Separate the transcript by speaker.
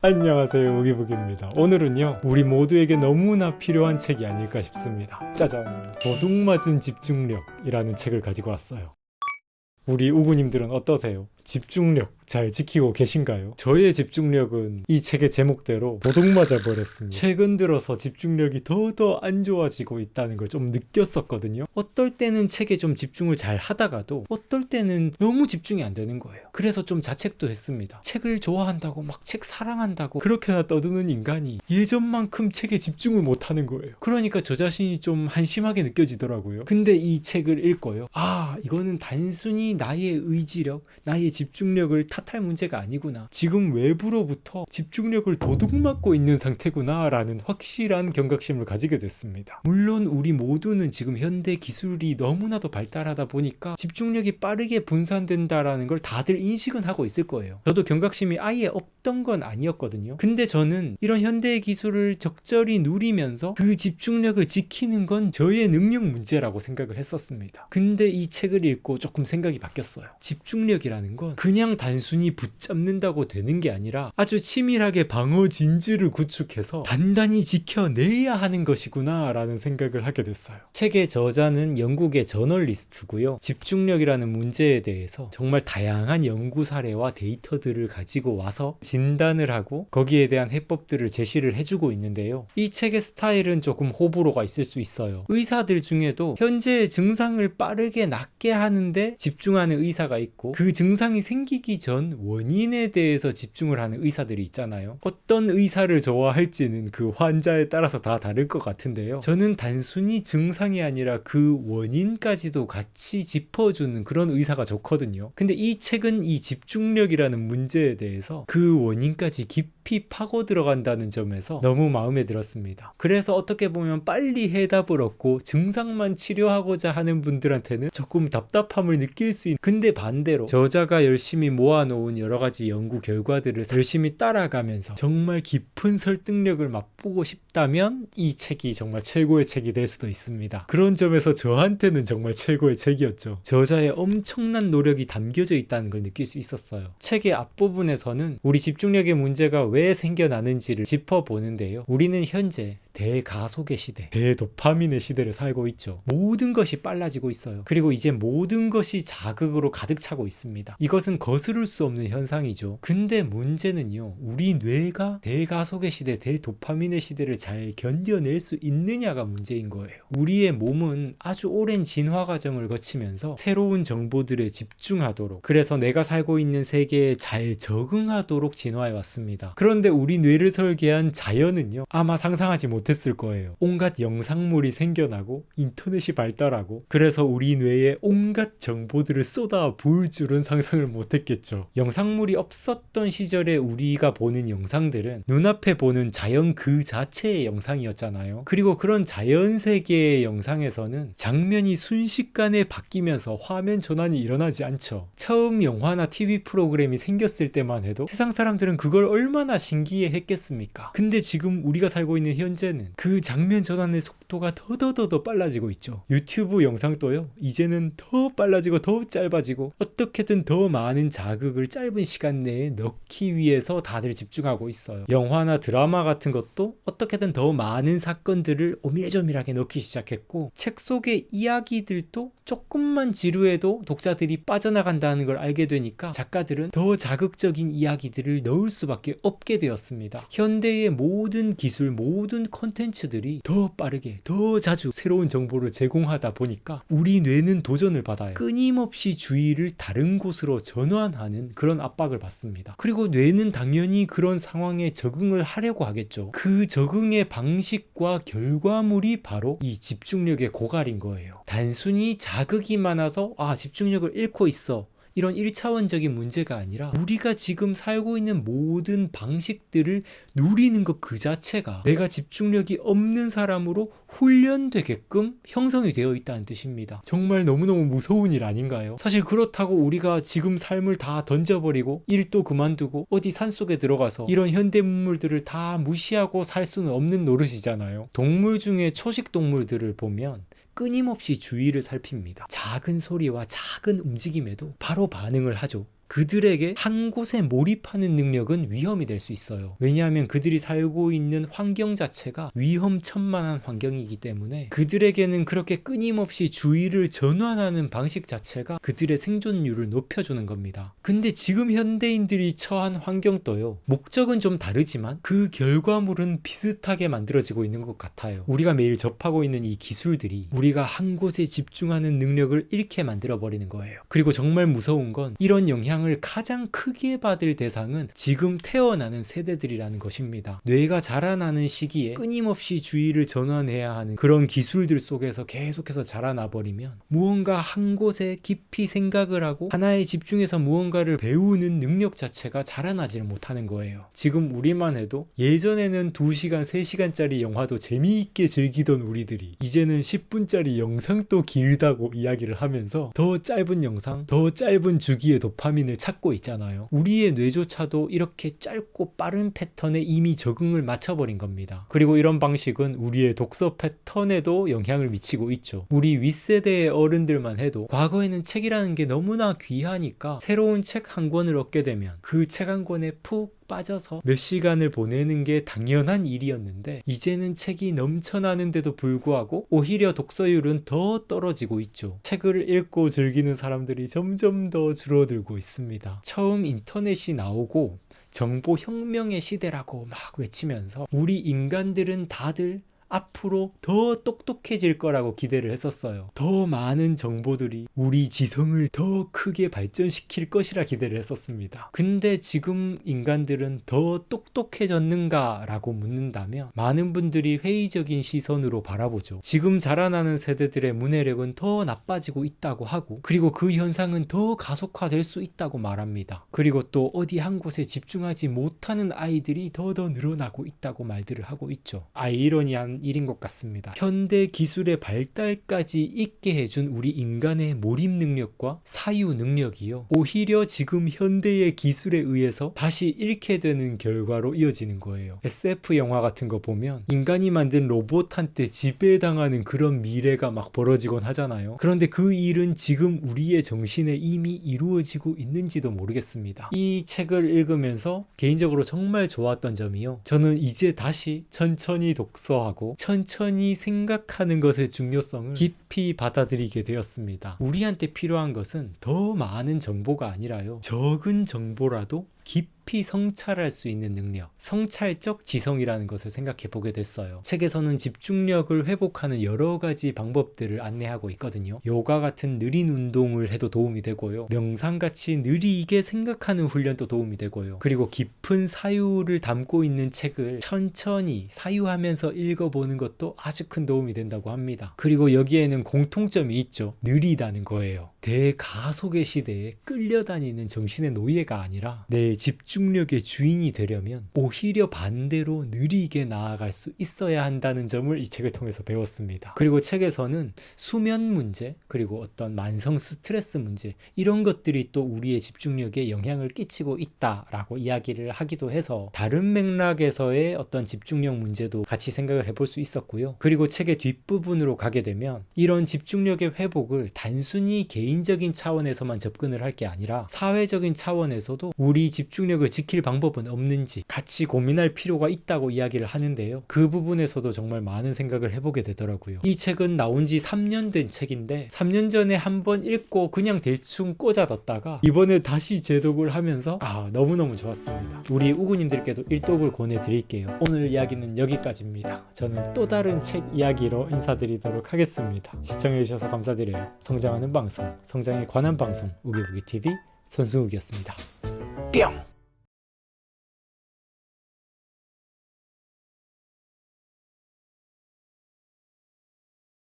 Speaker 1: 안녕하세요, 우기북입니다. 오늘은요, 우리 모두에게 너무나 필요한 책이 아닐까 싶습니다. 짜잔! 도둑맞은 집중력이라는 책을 가지고 왔어요. 우리 우구님들은 어떠세요? 집중력 잘 지키고 계신가요? 저의 집중력은 이 책의 제목대로 도둑맞아 버렸습니다. 최근 들어서 집중력이 더더 안 좋아지고 있다는 걸 좀 느꼈었거든요. 어떨 때는 책에 좀 집중을 잘 하다가도 어떨 때는 너무 집중이 안 되는 거예요. 그래서 좀 자책도 했습니다. 책을 좋아한다고 막 책 사랑한다고 그렇게나 떠드는 인간이 예전만큼 책에 집중을 못하는 거예요. 그러니까 저 자신이 좀 한심하게 느껴지더라고요. 근데 이 책을 읽고요, 이거는 단순히 나의 의지력, 나의 집중력을 탓할 문제가 아니구나, 지금 외부로부터 집중력을 도둑맞고 있는 상태구나 라는 확실한 경각심을 가지게 됐습니다. 물론 우리 모두는 지금 현대 기술이 너무나도 발달하다 보니까 집중력이 빠르게 분산된다라는 걸 다들 인식은 하고 있을 거예요. 저도 경각심이 아예 없던 건 아니었거든요. 근데 저는 이런 현대의 기술을 적절히 누리면서 그 집중력을 지키는 건 저의 능력 문제라고 생각을 했었습니다. 근데 이 책을 읽고 조금 생각이 바뀌었어요. 집중력이라는 건 그냥 단순히 붙잡는다고 되는 게 아니라 아주 치밀하게 방어 진지를 구축해서 단단히 지켜내야 하는 것이구나 라는 생각을 하게 됐어요. 책의 저자는 영국의 저널리스트고요. 집중력이라는 문제에 대해서 정말 다양한 연구 사례와 데이터들을 가지고 와서 진단을 하고 거기에 대한 해법들을 제시를 해주고 있는데요. 이 책의 스타일은 조금 호불호가 있을 수 있어요. 의사들 중에도 현재의 증상을 빠르게 낫게 하는데 집중하는 의사가 있고, 그 증상이 생기기 전 원인에 대해서 집중을 하는 의사들이 있잖아요. 어떤 의사를 좋아할지는 그 환자에 따라서 다 다를 것 같은데요. 저는 단순히 증상이 아니라 그 원인까지도 같이 짚어주는 그런 의사가 좋거든요. 근데 이 책은 이 집중력이라는 문제에 대해서 그 원인까지 깊이 파고 들어간다는 점에서 너무 마음에 들었습니다. 그래서 어떻게 보면 빨리 해답을 얻고 증상만 치료하고자 하는 분들한테는 조금 답답함을 느낄 수 있는, 근데 반대로 저자가 열심히 모아놓은 여러가지 연구 결과들을 열심히 따라가면서 정말 깊은 설득력을 맛보고 싶다면 이 책이 정말 최고의 책이 될 수도 있습니다. 그런 점에서 저한테는 정말 최고의 책이었죠. 저자의 엄청난 노력이 담겨져 있다는 걸 느낄 수 있었어요. 책의 앞부분에서는 우리 집중력의 문제가 왜 생겨나는지를 짚어보는데요. 우리는 현재 대가속의 시대, 대도파민의 시대를 살고 있죠. 모든 것이 빨라지고 있어요. 그리고 이제 모든 것이 자극으로 가득 차고 있습니다. 이것은 거스를 수 없는 현상이죠. 근데 문제는요, 우리 뇌가 대가속의 시대, 대도파민의 시대를 잘 견뎌낼 수 있느냐가 문제인 거예요. 우리의 몸은 아주 오랜 진화 과정을 거치면서 새로운 정보들에 집중하도록, 그래서 내가 살고 있는 세계에 잘 적응하도록 진화해 왔습니다. 그런데 우리 뇌를 설계한 자연은요, 아마 상상하지 못했을 거예요. 온갖 영상물이 생겨나고 인터넷이 발달하고, 그래서 우리 뇌에 온갖 정보들을 쏟아 부을 줄은 상상을 못했겠죠. 영상물이 없었던 시절에 우리가 보는 영상들은 눈앞에 보는 자연 그 자체의 영상이었잖아요. 그리고 그런 자연 세계의 영상에서는 장면이 순식간에 바뀌면서 화면 전환이 일어나지 않죠. 처음 영화나 TV 프로그램이 생겼을 때만 해도 세상 사람들은 그걸 얼마나 신기해 했겠습니까? 근데 지금 우리가 살고 있는 현재는 그 장면 전환의 속도가 더더더 빨라지고 있죠. 유튜브 영상도요, 이제는 더 빨라지고 더 짧아지고 어떻게든 더 많은 자극을 짧은 시간 내에 넣기 위해서 다들 집중하고 있어요. 영화나 드라마 같은 것도 어떻게든 더 많은 사건들을 오밀조밀하게 넣기 시작했고, 책 속의 이야기들도 조금만 지루해도 독자들이 빠져나간다는 걸 알게 되니까 작가들은 더 자극적인 이야기들을 넣을 수밖에 없게 되었습니다. 현대의 모든 기술, 모든 콘텐츠들이 더 빠르게, 더 자주 새로운 정보를 제공하다 보니까 우리 뇌는 도전을 받아요. 끊임없이 주의를 다른 곳으로 전환하는 그런 압박을 받습니다. 그리고 뇌는 당연히 그런 상황에 적응을 하려고 하겠죠. 그 적응의 방식과 결과물이 바로 이 집중력의 고갈인 거예요. 단순히 자극이 많아서 집중력을 잃고 있어, 이런 1차원적인 문제가 아니라 우리가 지금 살고 있는 모든 방식들을 누리는 것 그 자체가 내가 집중력이 없는 사람으로 훈련되게끔 형성이 되어 있다는 뜻입니다. 정말 너무너무 무서운 일 아닌가요? 사실 그렇다고 우리가 지금 삶을 다 던져버리고 일도 그만두고 어디 산속에 들어가서 이런 현대문물들을 다 무시하고 살 수는 없는 노릇이잖아요. 동물 중에 초식 동물들을 보면 끊임없이 주위를 살핍니다. 작은 소리와 작은 움직임에도 바로 반응을 하죠. 그들에게 한 곳에 몰입하는 능력은 위험이 될 수 있어요. 왜냐하면 그들이 살고 있는 환경 자체가 위험천만한 환경이기 때문에 그들에게는 그렇게 끊임없이 주의를 전환하는 방식 자체가 그들의 생존율을 높여주는 겁니다. 근데 지금 현대인들이 처한 환경도요, 목적은 좀 다르지만 그 결과물은 비슷하게 만들어지고 있는 것 같아요. 우리가 매일 접하고 있는 이 기술들이 우리가 한 곳에 집중하는 능력을 잃게 만들어 버리는 거예요. 그리고 정말 무서운 건 이런 영향을 가장 크게 받을 대상은 지금 태어나는 세대들이라는 것입니다. 뇌가 자라나는 시기에 끊임없이 주의를 전환해야 하는 그런 기술들 속에서 계속해서 자라나 버리면 무언가 한 곳에 깊이 생각을 하고 하나에 집중해서 무언가를 배우는 능력 자체가 자라나지를 못하는 거예요. 지금 우리만 해도 예전에는 2시간, 3시간짜리 영화도 재미있게 즐기던 우리들이 이제는 10분짜리 영상도 길다고 이야기를 하면서 더 짧은 영상, 더 짧은 주기의 도파민을 찾고 있잖아요. 우리의 뇌조차도 이렇게 짧고 빠른 패턴에 이미 적응을 맞춰버린 겁니다. 그리고 이런 방식은 우리의 독서 패턴에도 영향을 미치고 있죠. 우리 윗세대의 어른들만 해도 과거에는 책이라는 게 너무나 귀하니까 새로운 책 한 권을 얻게 되면 그 책 한 권에 푹 빠져서 몇 시간을 보내는 게 당연한 일이었는데 이제는 책이 넘쳐나는데도 불구하고 오히려 독서율은 더 떨어지고 있죠. 책을 읽고 즐기는 사람들이 점점 더 줄어들고 있습니다. 처음 인터넷이 나오고 정보혁명의 시대라고 막 외치면서 우리 인간들은 다들 앞으로 더 똑똑해질 거라고 기대를 했었어요. 더 많은 정보들이 우리 지성을 더 크게 발전시킬 것이라 기대를 했었습니다. 근데 지금 인간들은 더 똑똑해졌는가 라고 묻는다면 많은 분들이 회의적인 시선으로 바라보죠. 지금 자라나는 세대들의 문해력은 더 나빠지고 있다고 하고, 그리고 그 현상은 더 가속화될 수 있다고 말합니다. 그리고 또 어디 한 곳에 집중하지 못하는 아이들이 더 늘어나고 있다고 말들을 하고 있죠. 아이러니한 일인 것 같습니다. 현대 기술의 발달까지 있게 해준 우리 인간의 몰입 능력과 사유 능력이요, 오히려 지금 현대의 기술에 의해서 다시 잃게 되는 결과로 이어지는 거예요. SF 영화 같은 거 보면 인간이 만든 로봇한테 지배당하는 그런 미래가 막 벌어지곤 하잖아요. 그런데 그 일은 지금 우리의 정신에 이미 이루어지고 있는지도 모르겠습니다. 이 책을 읽으면서 개인적으로 정말 좋았던 점이요, 저는 이제 다시 천천히 독서하고 천천히 생각하는 것의 중요성을 깊이 받아들이게 되었습니다. 우리한테 필요한 것은 더 많은 정보가 아니라요, 적은 정보라도 깊이 성찰할 수 있는 능력, 성찰적 지성이라는 것을 생각해 보게 됐어요. 책에서는 집중력을 회복하는 여러 가지 방법들을 안내하고 있거든요. 요가 같은 느린 운동을 해도 도움이 되고요, 명상같이 느리게 생각하는 훈련도 도움이 되고요, 그리고 깊은 사유를 담고 있는 책을 천천히 사유하면서 읽어보는 것도 아주 큰 도움이 된다고 합니다. 그리고 여기에는 공통점이 있죠. 느리다는 거예요. 대가속의 시대에 끌려다니는 정신의 노예가 아니라 내 집중력의 주인이 되려면 오히려 반대로 느리게 나아갈 수 있어야 한다는 점을 이 책을 통해서 배웠습니다. 그리고 책에서는 수면 문제, 그리고 어떤 만성 스트레스 문제, 이런 것들이 또 우리의 집중력에 영향을 끼치고 있다라고 이야기를 하기도 해서 다른 맥락에서의 어떤 집중력 문제도 같이 생각을 해볼 수 있었고요. 그리고 책의 뒷부분으로 가게 되면 이런 집중력의 회복을 단순히 개인적인 차원에서만 접근을 할 게 아니라 사회적인 차원에서도 우리 집중력을 지킬 방법은 없는지 같이 고민할 필요가 있다고 이야기를 하는데요. 그 부분에서도 정말 많은 생각을 해보게 되더라고요. 이 책은 나온 지 3년 된 책인데 3년 전에 한번 읽고 그냥 대충 꽂아뒀다가 이번에 다시 재독을 하면서 너무너무 좋았습니다. 우리 우구님들께도 일독을 권해드릴게요. 오늘 이야기는 여기까지입니다. 저는 또 다른 책 이야기로 인사드리도록 하겠습니다. 시청해주셔서 감사드려요. 성장하는 방송, 성장에 관한 방송, 우기부기TV 손승욱이었습니다. 뿅!